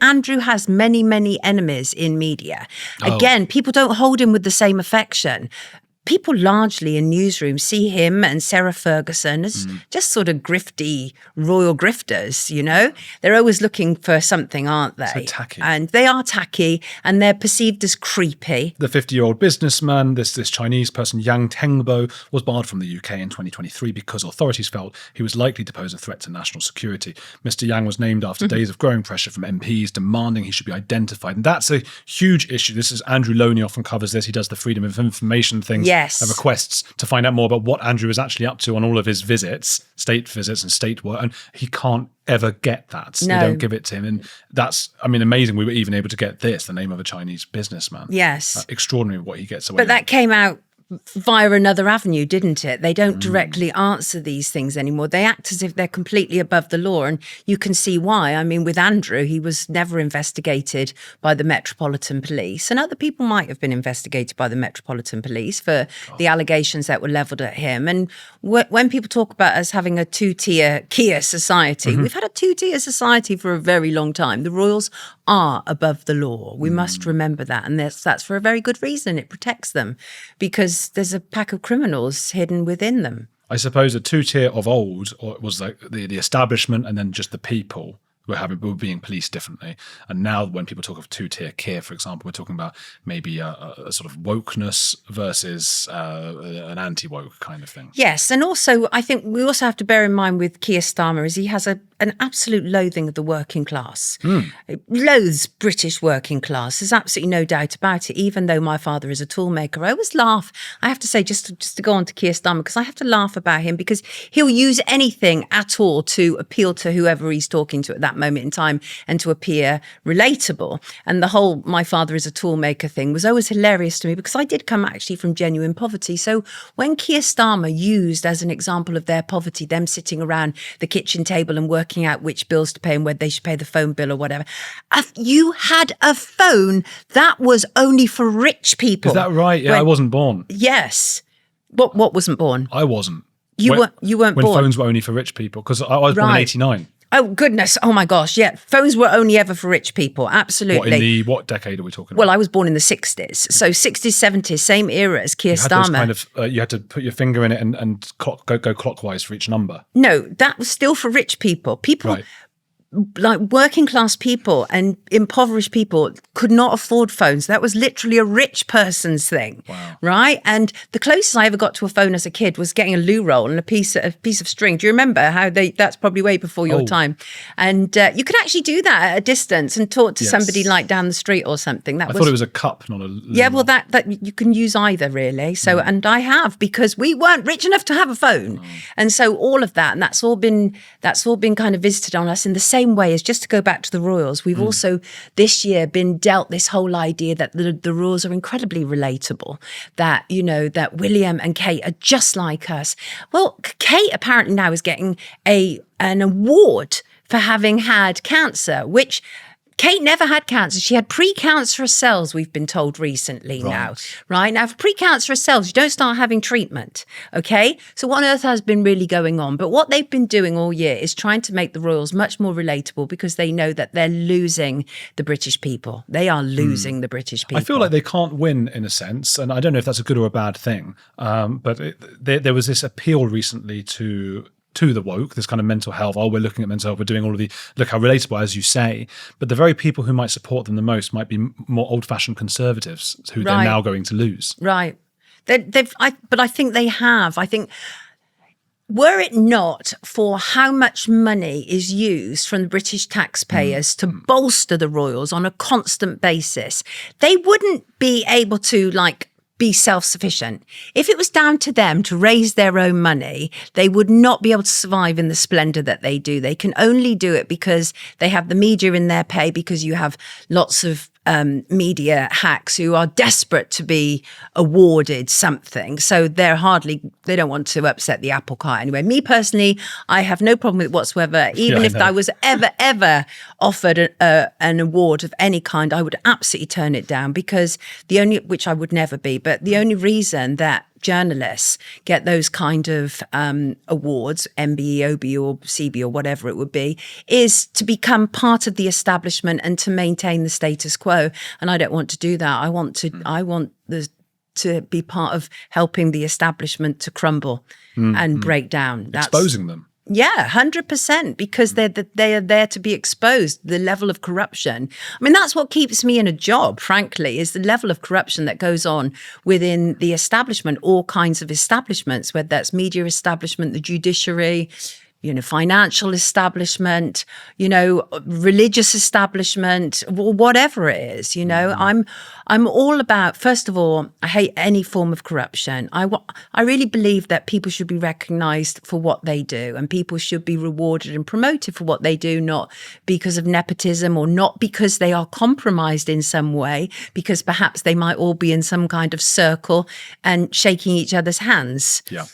Andrew has many, many enemies in media. Again, people don't hold him with the same affection. People largely in newsrooms see him and Sarah Ferguson as just sort of grifty royal grifters, you know? They're always looking for something, aren't they? So tacky. And they are tacky, and they're perceived as creepy. The 50-year-old businessman, this Chinese person, Yang Tengbo, was barred from the UK in 2023 because authorities felt he was likely to pose a threat to national security. Mr. Yang was named after days of growing pressure from MPs demanding he should be identified. And that's a huge issue. This is Andrew Loney often covers this. He does the Freedom of Information things. Yes. Requests to find out more about what Andrew is actually up to on all of his visits, state visits and state work, and he can't ever get that. No. They don't give it to him, and that's, I mean, amazing. We were even able to get this, the name of a Chinese businessman. Yes. Extraordinary what he gets away But with. that came out via another avenue, didn't it? They don't directly answer these things anymore. They act as if they're completely above the law, and you can see why. I mean, with Andrew, he was never investigated by the Metropolitan Police, and other people might have been investigated by the Metropolitan Police for the allegations that were levelled at him. And when people talk about us having a two-tier Keir society, we've had a two-tier society for a very long time. The royals are above the law. We must remember that, and that's for a very good reason. It protects them because there's a pack of criminals hidden within them. I suppose a two-tier of old was like the establishment and then just the people were being policed differently. And now when people talk of two-tier Keir, for example, we're talking about maybe a sort of wokeness versus an anti-woke kind of thing. Yes, and also I think we also have to bear in mind with Keir Starmer is he has an absolute loathing of the working class. He loathes British working class. There's absolutely no doubt about it, even though my father is a toolmaker. I always laugh, I have to say, just to go on to Keir Starmer, because I have to laugh about him because he'll use anything at all to appeal to whoever he's talking to at that moment in time and to appear relatable. And the whole my father is a toolmaker thing was always hilarious to me because I did come actually from genuine poverty. So when Keir Starmer used as an example of their poverty, them sitting around the kitchen table and working out which bills to pay and whether they should pay the phone bill or whatever. You had a phone that was only for rich people. Is that right? Yeah, I wasn't born. Yes. What wasn't born? I wasn't. You weren't born. When phones were only for rich people, because I was born in 89. Oh, goodness. Oh, my gosh. Yeah. Phones were only ever for rich people. Absolutely. What decade are we talking about? Well, I was born in the 60s. So 60s, 70s, same era as Keir Starmer. You had to put your finger in it and go clockwise for each number. No, that was still for rich people. People... Right. Like working class people and impoverished people could not afford phones. That was literally a rich person's thing, right? And the closest I ever got to a phone as a kid was getting a loo roll and a piece of string. Do you remember how that's probably way before your time? And you could actually do that at a distance and talk to somebody like down the street or something. I thought it was a cup, not a loo roll. Yeah, well, that you can use either really. So, and I have because we weren't rich enough to have a phone, and so all of that, and that's all been kind of visited on us in the same way as, just to go back to the royals, we've also this year been dealt this whole idea that the royals are incredibly relatable, that, you know, that William and Kate are just like us. Well, Kate apparently now is getting an award for having had cancer, which Kate never had cancer. She had precancerous cells, we've been told recently now, right? Now, for precancerous cells, you don't start having treatment, okay? So what on earth has been really going on? But what they've been doing all year is trying to make the royals much more relatable because they know that they're losing the British people. They are losing the British people. I feel like they can't win in a sense, and I don't know if that's a good or a bad thing, but there was this appeal recently to the woke, this kind of mental health. Oh, we're looking at mental health. We're doing all of the, look how relatable, as you say. But the very people who might support them the most might be more old-fashioned conservatives who they're now going to lose. Right. But I think they have. I think, were it not for how much money is used from the British taxpayers to bolster the royals on a constant basis, they wouldn't be able to, be self-sufficient. If it was down to them to raise their own money, they would not be able to survive in the splendour that they do. They can only do it because they have the media in their pay, because you have lots of media hacks who are desperate to be awarded something. So they don't want to upset the apple cart anyway. Me personally, I have no problem with it whatsoever. Even if I was ever offered an award of any kind, I would absolutely turn it down, because which I would never be, but the only reason that journalists get those kind of awards, MBE, OBE or CB or whatever it would be, is to become part of the establishment and to maintain the status quo. And I don't want to do that. I want to be part of helping the establishment to crumble and break down. Exposing them. Yeah, 100%, because they are there to be exposed. The level of corruption. I mean, that's what keeps me in a job, frankly, is the level of corruption that goes on within the establishment, all kinds of establishments, whether that's media establishment, the judiciary, financial establishment, religious establishment, whatever it is, I'm all about, first of all, I hate any form of corruption. I really believe that people should be recognized for what they do, and people should be rewarded and promoted for what they do, not because of nepotism or not because they are compromised in some way, because perhaps they might all be in some kind of circle and shaking each other's hands. Yeah.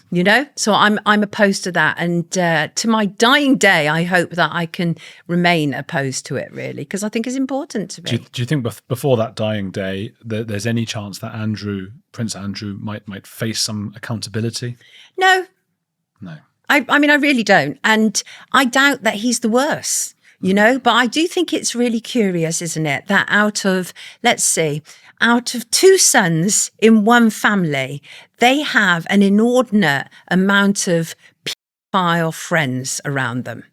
So I'm opposed to that. And to my dying day, I hope that I can remain opposed to it, really, because I think it's important to be. Do you think before that dying day, there's any chance that Prince Andrew might face some accountability? No. I mean, I really don't. And I doubt that he's the worst, but I do think it's really curious, isn't it, that out of 2 sons in one family, they have an inordinate amount of pedophile friends around them.